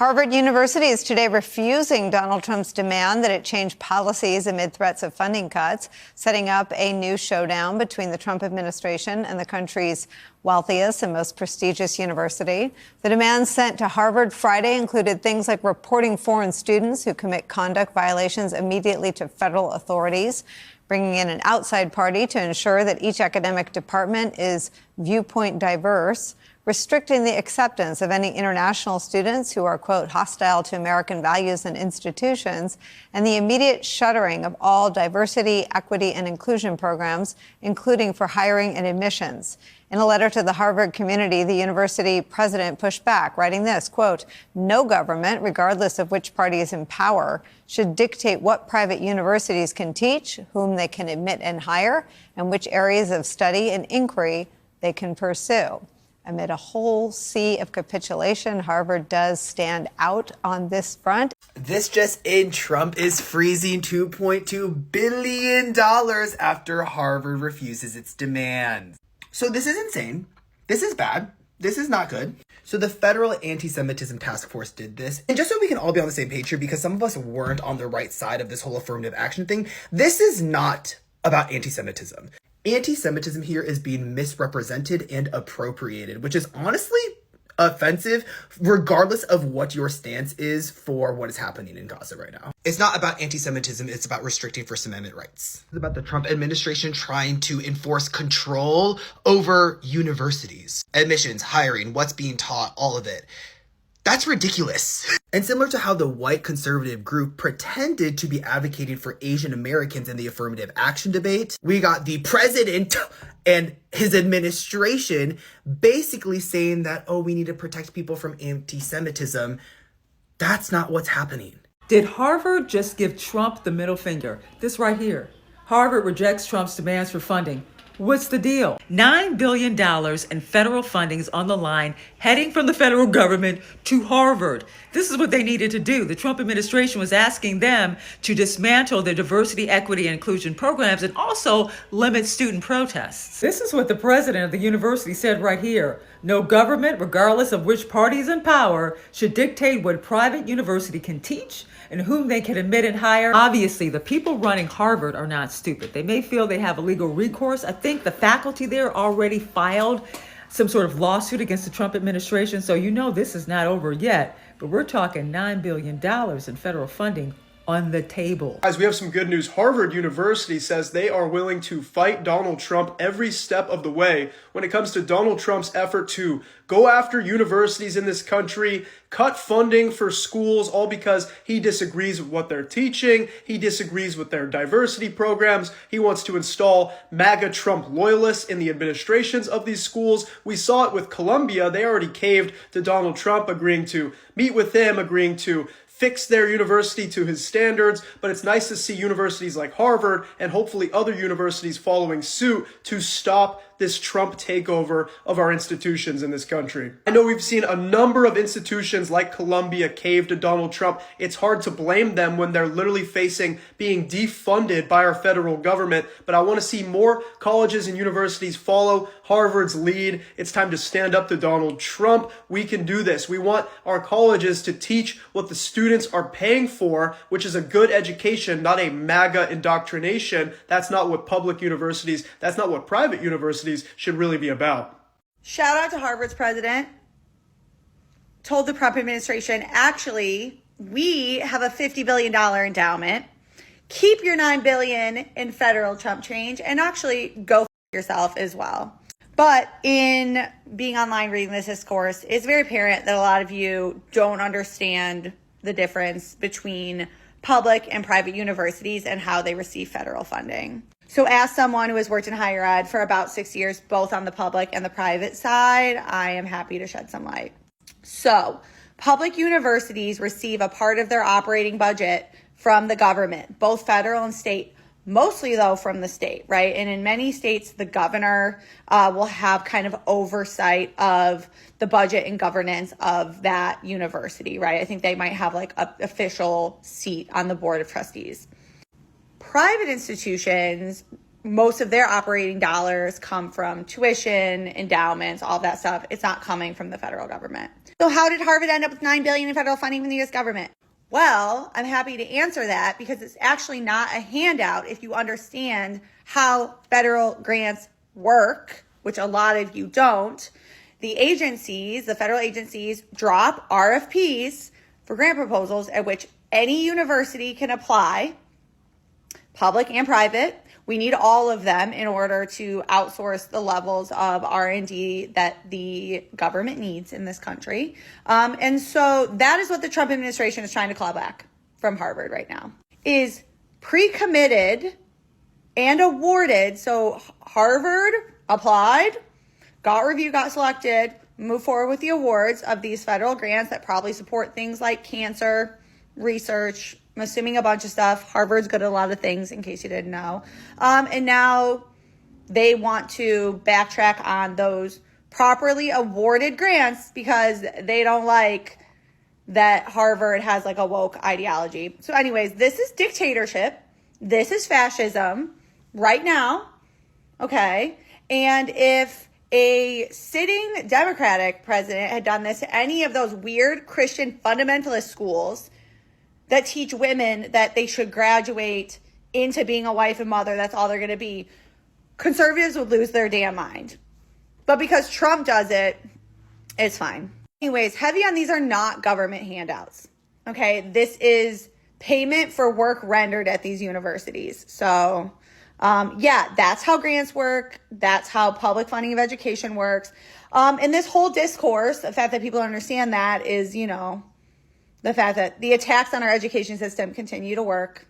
Harvard University is today refusing Donald Trump's demand that it change policies amid threats of funding cuts, setting up a new showdown between the Trump administration and the country's wealthiest and most prestigious university. The demands sent to Harvard Friday included things like reporting foreign students who commit conduct violations immediately to federal authorities, bringing in an outside party to ensure that each academic department is viewpoint diverse, restricting the acceptance of any international students who are, quote, hostile to American values and institutions, and the immediate shuttering of all diversity, equity, and inclusion programs, including for hiring and admissions. In a letter to the Harvard community, the university president pushed back, writing this, quote, no government, regardless of which party is in power, should dictate what private universities can teach, whom they can admit and hire, and which areas of study and inquiry they can pursue. Amid a whole sea of capitulation, Harvard does stand out on this front. This just in, Trump is freezing $2.2 billion after Harvard refuses its demands. So this is insane. This is bad. This is not good. So the Federal Anti-Semitism Task Force did this. And just so we can all be on the same page here, because some of us weren't on the right side of this whole affirmative action thing, this is not about anti-Semitism. Anti-Semitism here is being misrepresented and appropriated, which is honestly offensive, regardless of what your stance is for what is happening in Gaza right now. It's not about anti-Semitism, it's about restricting First Amendment rights. It's about the Trump administration trying to enforce control over universities, admissions, hiring, what's being taught, all of it. That's ridiculous. And similar to how the white conservative group pretended to be advocating for Asian Americans in the affirmative action debate, we got the president and his administration basically saying that, oh, we need to protect people from anti-Semitism. That's not what's happening. Did Harvard just give Trump the middle finger? This right here. Harvard rejects Trump's demands for funding. What's the deal? $9 billion in federal funding is on the line, heading from the federal government to Harvard. This is what they needed to do. The Trump administration was asking them to dismantle their diversity, equity, and inclusion programs and also limit student protests. This is what the president of the university said right here. No government, regardless of which party is in power, should dictate what private university can teach and whom they can admit and hire. Obviously, the people running Harvard are not stupid. They may feel they have a legal recourse. I think the faculty there already filed some sort of lawsuit against the Trump administration. So you know this is not over yet, but we're talking $9 billion in federal funding on the table. Guys, we have some good news. Harvard University says they are willing to fight Donald Trump every step of the way when it comes to Donald Trump's effort to go after universities in this country, cut funding for schools, all because he disagrees with what they're teaching. He disagrees with their diversity programs. He wants to install MAGA Trump loyalists in the administrations of these schools. We saw it with Columbia. They already caved to Donald Trump, agreeing to meet with him, agreeing to fix their university to his standards, but it's nice to see universities like Harvard and hopefully other universities following suit to stop this Trump takeover of our institutions in this country. I know we've seen a number of institutions like Columbia cave to Donald Trump. It's hard to blame them when they're literally facing being defunded by our federal government, but I want to see more colleges and universities follow Harvard's lead. It's time to stand up to Donald Trump. We can do this. We want our colleges to teach what the students are paying for, which is a good education, not a MAGA indoctrination. That's not what public universities, that's not what private universities should really be about. Shout out to Harvard's president. Told the Trump administration, actually, we have a $50 billion endowment. Keep your $9 billion in federal Trump change and actually go yourself as well. But in being online reading this discourse, it's very apparent that a lot of you don't understand the difference between public and private universities and how they receive federal funding. So as someone who has worked in higher ed for about 6 years, both on the public and the private side, I am happy to shed some light. So public universities receive a part of their operating budget from the government, both federal and state, mostly though from the state, right? And in many states, the governor will have kind of oversight of the budget and governance of that university, right? I think they might have like an official seat on the board of trustees. Private institutions, most of their operating dollars come from tuition, endowments, all that stuff. It's not coming from the federal government. So how did Harvard end up with $9 billion in federal funding from the U.S. government? Well, I'm happy to answer that because it's actually not a handout if you understand how federal grants work, which a lot of you don't. The agencies, the federal agencies, drop RFPs for grant proposals at which any university can apply, public and private. We need all of them in order to outsource the levels of R&D that the government needs in this country. And so that is what the Trump administration is trying to claw back from Harvard right now, is pre-committed and awarded. So Harvard applied, got reviewed, got selected, move forward with the awards of these federal grants that probably support things like cancer research, I'm assuming a bunch of stuff. Harvard's good at a lot of things, in case you didn't know. And now they want to backtrack on those properly awarded grants because they don't like that Harvard has like a woke ideology. So anyways, this is dictatorship. This is fascism right now. Okay. And if a sitting Democratic president had done this to any of those weird Christian fundamentalist schools that teach women that they should graduate into being a wife and mother, that's all they're going to be, conservatives would lose their damn mind. But because Trump does it, it's fine. Anyways, heavy on these are not government handouts. Okay, this is payment for work rendered at these universities. So, yeah, that's how grants work. That's how public funding of education works. And this whole discourse, the fact that people understand that is, you know, the fact that the attacks on our education system continue to work.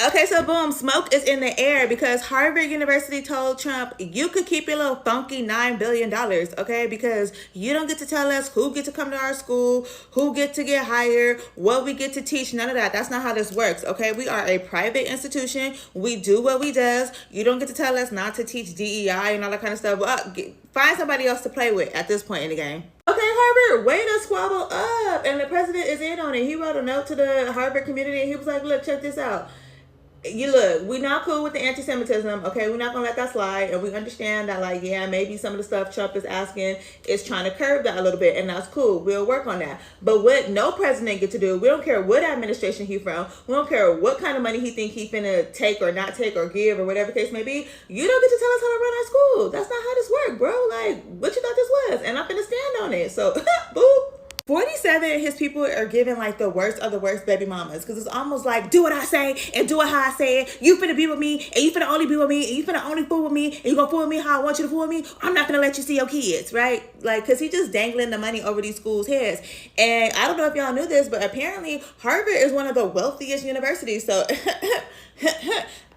Okay, so boom, smoke is in the air because Harvard University told Trump, you could keep your little funky $9 billion, okay? Because you don't get to tell us who get to come to our school, who get to get hired, what we get to teach, none of that. That's not how this works, okay? We are a private institution. We do what we does. You don't get to tell us not to teach DEI and all that kind of stuff. Well, find somebody else to play with at this point in the game. Okay, Harvard, way to squabble up. And the president is in on it. He wrote a note to the Harvard community and he was like, look, check this out. We're not cool with the anti-Semitism, okay? We're not gonna let that slide, and we understand that, like, yeah, maybe some of the stuff Trump is asking is trying to curb that a little bit, and that's cool. We'll work on that. But what no president get to do, we don't care what administration he from, we don't care what kind of money he think he finna take or not take or give or whatever case may be, you don't get to tell us how to run our school. That's not how this works, bro. Like, what you thought this was? And I'm finna stand on it, so, boop. 47, his people are giving like the worst of the worst baby mamas because it's almost like, do what I say and do it how I say it. You finna be with me and you finna only be with me and you finna only fool with me and you gonna fool with me how I want you to fool with me. I'm not gonna let you see your kids, right? Like, because he just dangling the money over these schools' heads. And I don't know if y'all knew this, but apparently Harvard is one of the wealthiest universities. So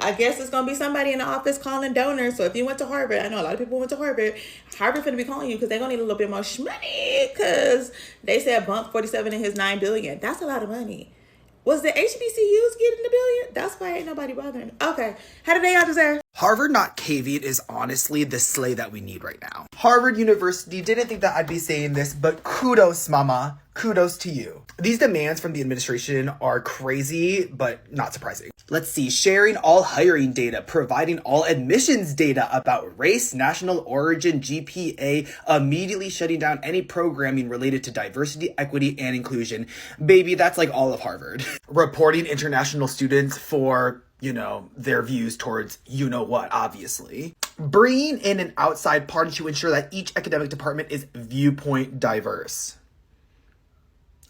I guess it's going to be somebody in the office calling donors. So if you went to Harvard, I know a lot of people went to Harvard. Harvard finna be calling you because they're going to need a little bit more money because they said bump 47 in his $9 billion. That's a lot of money. Was the HBCUs getting the billion? That's why ain't nobody bothering. Okay. How did they all deserve? Harvard not caving is honestly the slay that we need right now. Harvard University didn't think that I'd be saying this, but kudos, mama. Kudos to you. These demands from the administration are crazy, but not surprising. Let's see. Sharing all hiring data, providing all admissions data about race, national origin, GPA, immediately shutting down any programming related to diversity, equity, and inclusion. Baby, that's like all of Harvard. Reporting international students for, their views towards what, obviously. Bringing in an outside party to ensure that each academic department is viewpoint diverse.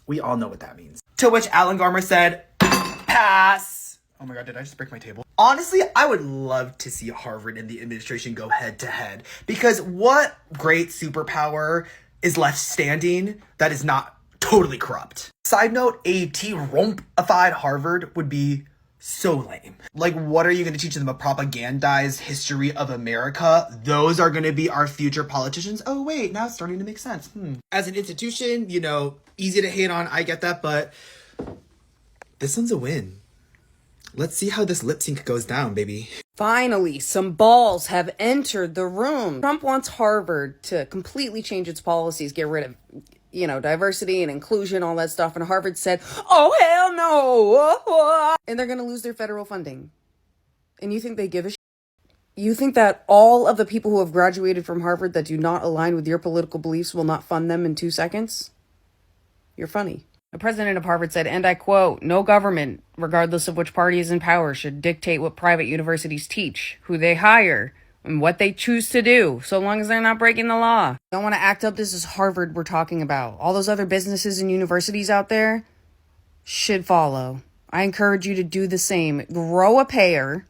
We all know what that means. To which Alan Garmer said, pass. Oh my God, did I just break my table? Honestly, I would love to see Harvard and the administration go head to head because what great superpower is left standing that is not totally corrupt? Side note, a T-rumpified Harvard would be so lame. Like, what are you going to teach them? A propagandized history of America? Those are going to be our future politicians? Oh, wait, now it's starting to make sense. As an institution, easy to hate on, I get that, but this one's a win. Let's see how this lip sync goes down, baby. Finally, some balls have entered the room. Trump wants Harvard to completely change its policies, get rid of diversity and inclusion, all that stuff. And Harvard said, oh, hell no. And they're going to lose their federal funding. And you think they give a shit? You think that all of the people who have graduated from Harvard that do not align with your political beliefs will not fund them in 2 seconds? You're funny. The president of Harvard said, and I quote, "No government, regardless of which party is in power, should dictate what private universities teach, who they hire, and what they choose to do, so long as they're not breaking the law." Don't want to act up. This is Harvard we're talking about. All those other businesses and universities out there should follow. I encourage you to do the same. Grow a pair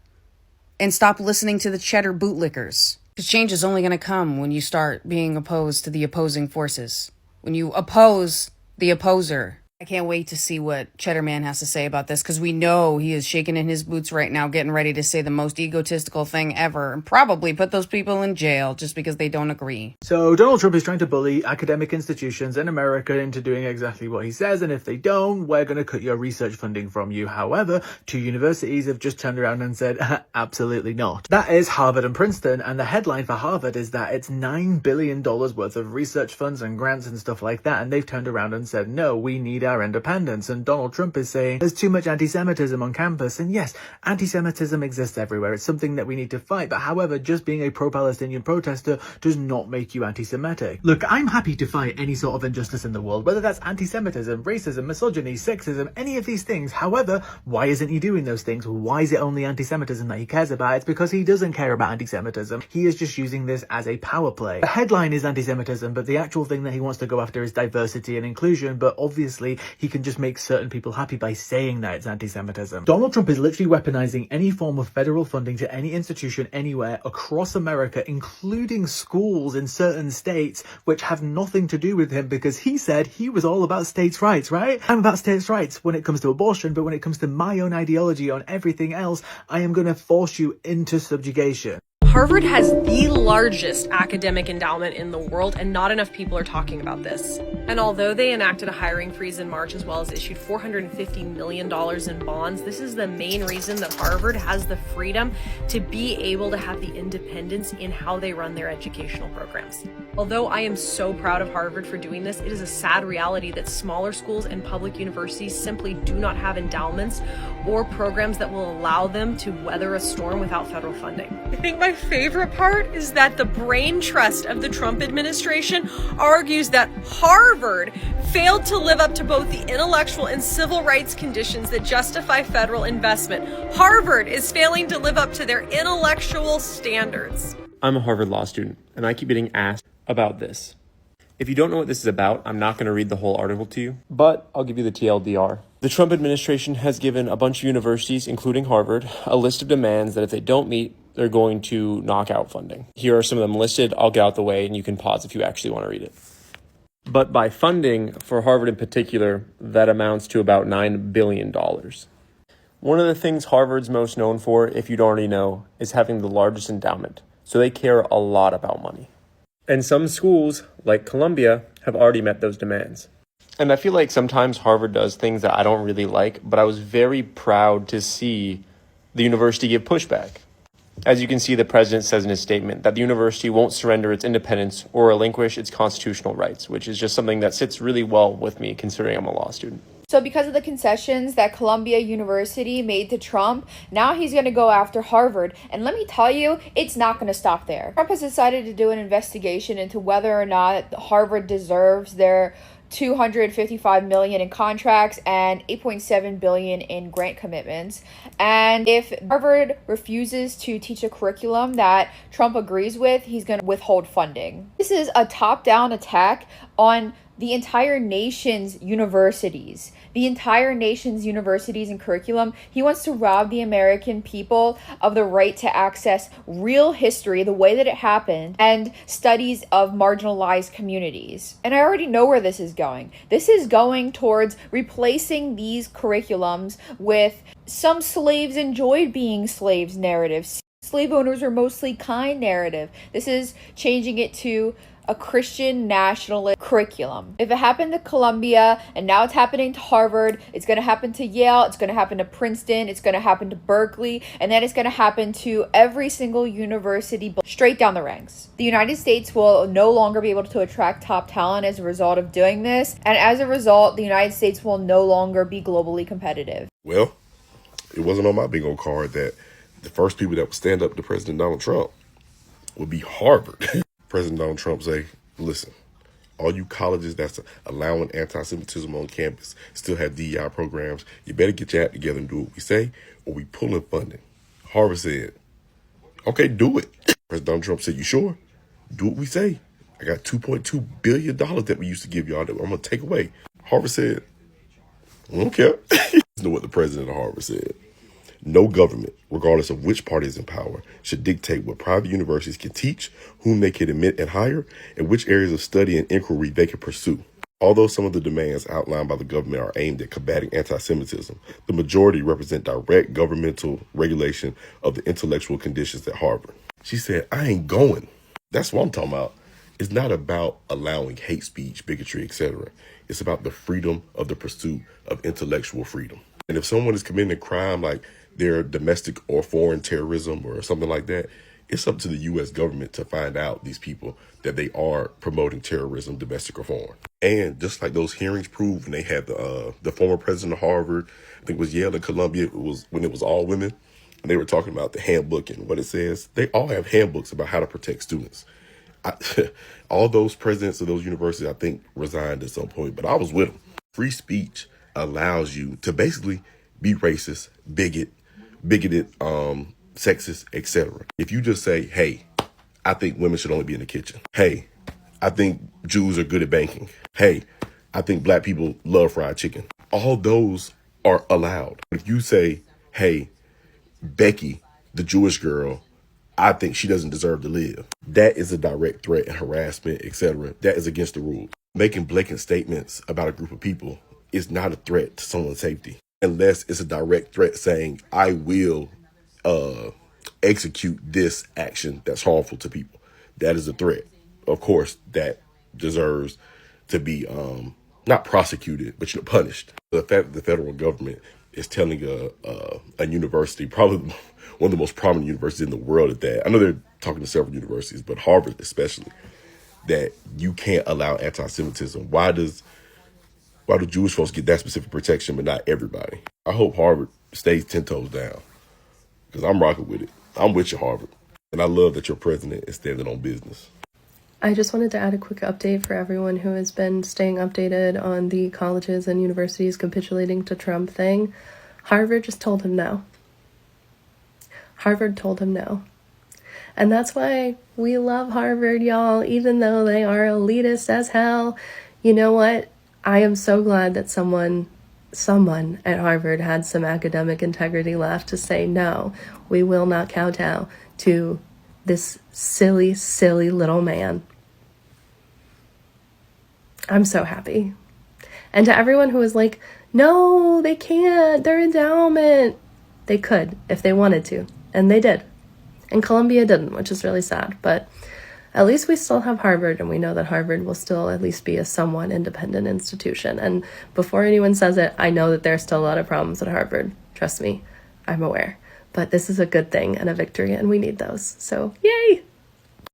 and stop listening to the cheddar bootlickers. Because change is only going to come when you start being opposed to the opposing forces. When you oppose the opposer. I can't wait to see what Cheddar Man has to say about this, because we know he is shaking in his boots right now, getting ready to say the most egotistical thing ever, and probably put those people in jail just because they don't agree. So Donald Trump is trying to bully academic institutions in America into doing exactly what he says, and if they don't, we're going to cut your research funding from you. However, 2 universities have just turned around and said, absolutely not. That is Harvard and Princeton, and the headline for Harvard is that it's $9 billion worth of research funds and grants and stuff like that, and they've turned around and said, no, we need our independence. And Donald Trump is saying there's too much anti-Semitism on campus. And yes, anti-Semitism exists everywhere. It's something that we need to fight. But however, just being a pro-Palestinian protester does not make you anti-Semitic. Look, I'm happy to fight any sort of injustice in the world, whether that's anti-Semitism, racism, misogyny, sexism, any of these things. However, why isn't he doing those things? Why is it only anti-Semitism that he cares about? It's because he doesn't care about anti-Semitism. He is just using this as a power play. The headline is anti-Semitism, but the actual thing that he wants to go after is diversity and inclusion. But obviously, he can just make certain people happy by saying that it's anti-Semitism. Donald Trump is literally weaponizing any form of federal funding to any institution anywhere across America, including schools in certain states, which have nothing to do with him, because he said he was all about states' rights, right? I'm about states' rights when it comes to abortion, but when it comes to my own ideology on everything else, I am going to force you into subjugation. Harvard has the largest academic endowment in the world, and not enough people are talking about this. And although they enacted a hiring freeze in March, as well as issued $450 million in bonds, this is the main reason that Harvard has the freedom to be able to have the independence in how they run their educational programs. Although I am so proud of Harvard for doing this, it is a sad reality that smaller schools and public universities simply do not have endowments or programs that will allow them to weather a storm without federal funding. I think my favorite part is that the brain trust of the Trump administration argues that Harvard failed to live up to both the intellectual and civil rights conditions that justify federal investment. Harvard is failing to live up to their intellectual standards. I'm a Harvard law student, and I keep getting asked about this. If you don't know what this is about, I'm not going to read the whole article to you, but I'll give you the TLDR. The Trump administration has given a bunch of universities, including Harvard, a list of demands that if they don't meet, they're going to knock out funding. Here are some of them listed. I'll get out the way and you can pause if you actually want to read it. But by funding, for Harvard in particular, that amounts to about $9 billion. One of the things Harvard's most known for, if you don't already know, is having the largest endowment. So they care a lot about money. And some schools, like Columbia, have already met those demands. And I feel like sometimes Harvard does things that I don't really like, but I was very proud to see the university give pushback. As you can see, the president says in his statement that the university won't surrender its independence or relinquish its constitutional rights, which is just something that sits really well with me considering I'm a law student. So because of the concessions that Columbia University made to Trump, now he's going to go after Harvard. And let me tell you, it's not going to stop there. Trump has decided to do an investigation into whether or not Harvard deserves their $255 million in contracts and $8.7 billion in grant commitments. And if Harvard refuses to teach a curriculum that Trump agrees with, he's going to withhold funding. This is a top-down attack on the entire nation's universities. The entire nation's universities and curriculum. He wants to rob the American people of the right to access real history, the way that it happened, and studies of marginalized communities. And I already know where this is going. This is going towards replacing these curriculums with some slaves enjoyed being slaves narratives. Slave owners are mostly kind narrative. This is changing it to a Christian nationalist curriculum. If it happened to Columbia and now it's happening to Harvard, it's going to happen to Yale, it's going to happen to Princeton, it's going to happen to Berkeley, and then it's going to happen to every single university straight down the ranks. The United States will no longer be able to attract top talent as a result of doing this, and as a result, the United States will no longer be globally competitive. Well, it wasn't on my bingo card that the first people that would stand up to President Donald Trump would be Harvard. President Donald Trump say, listen, All you colleges that's allowing anti-Semitism on campus still have DEI programs. You better get your act together and do what we say, or we pulling funding. Harvard said, okay, do it. President Donald Trump said, you sure? Do what we say. I got $2.2 billion that we used to give y'all that I'm going to take away. Harvard said, I don't care. You know what the president of Harvard said. No government, regardless of which party is in power, should dictate what private universities can teach, whom they can admit and hire, and which areas of study and inquiry they can pursue. Although some of the demands outlined by the government are aimed at combating anti-Semitism, the majority represent direct governmental regulation of the intellectual conditions at Harvard. She said, I ain't going. That's what I'm talking about. It's not about allowing hate speech, bigotry, etc. It's about the freedom of the pursuit of intellectual freedom. And if someone is committing a crime like their domestic or foreign terrorism or something like that, it's up to the U.S. government to find out these people that they are promoting terrorism, domestic or foreign. And just like those hearings proved when they had the former president of Harvard, I think it was Yale and Columbia, it was when it was all women, and they were talking about the handbook and what it says. They all have handbooks about how to protect students. All those presidents of those universities, I think, resigned at some point, but I was with them. Free speech allows you to basically be racist, bigoted, sexist, etc. If you just say, hey, I think women should only be in the kitchen. Hey, I think Jews are good at banking. Hey, I think black people love fried chicken. All those are allowed. If you say, hey, Becky, the Jewish girl, I think she doesn't deserve to live. That is a direct threat and harassment, etc. That is against the rules. Making blatant statements about a group of people is not a threat to someone's safety, unless it's a direct threat saying, I will execute this action that's harmful to people. That is a threat. Of course, that deserves to be not prosecuted, but punished. The fact that the federal government is telling a university, probably one of the most prominent universities in the world at that, I know they're talking to several universities, but Harvard especially, that you can't allow anti-Semitism. Why do Jewish folks get that specific protection, but not everybody? I hope Harvard stays 10 toes down, because I'm rocking with it. I'm with you, Harvard. And I love that your president is standing on business. I just wanted to add a quick update for everyone who has been staying updated on the colleges and universities capitulating to Trump thing. Harvard just told him no. Harvard told him no. And that's why we love Harvard, y'all, even though they are elitist as hell. You know what? I am so glad that someone at Harvard had some academic integrity left to say, no, we will not kowtow to this silly, silly little man. I'm so happy. And to everyone who was like, no, they can't, their endowment. They could if they wanted to, and they did. And Columbia didn't, which is really sad. But at least we still have Harvard, and we know that Harvard will still at least be a somewhat independent institution. And before anyone says it, I know that there's still a lot of problems at Harvard. Trust me, I'm aware. But this is a good thing and a victory, and we need those. So, yay!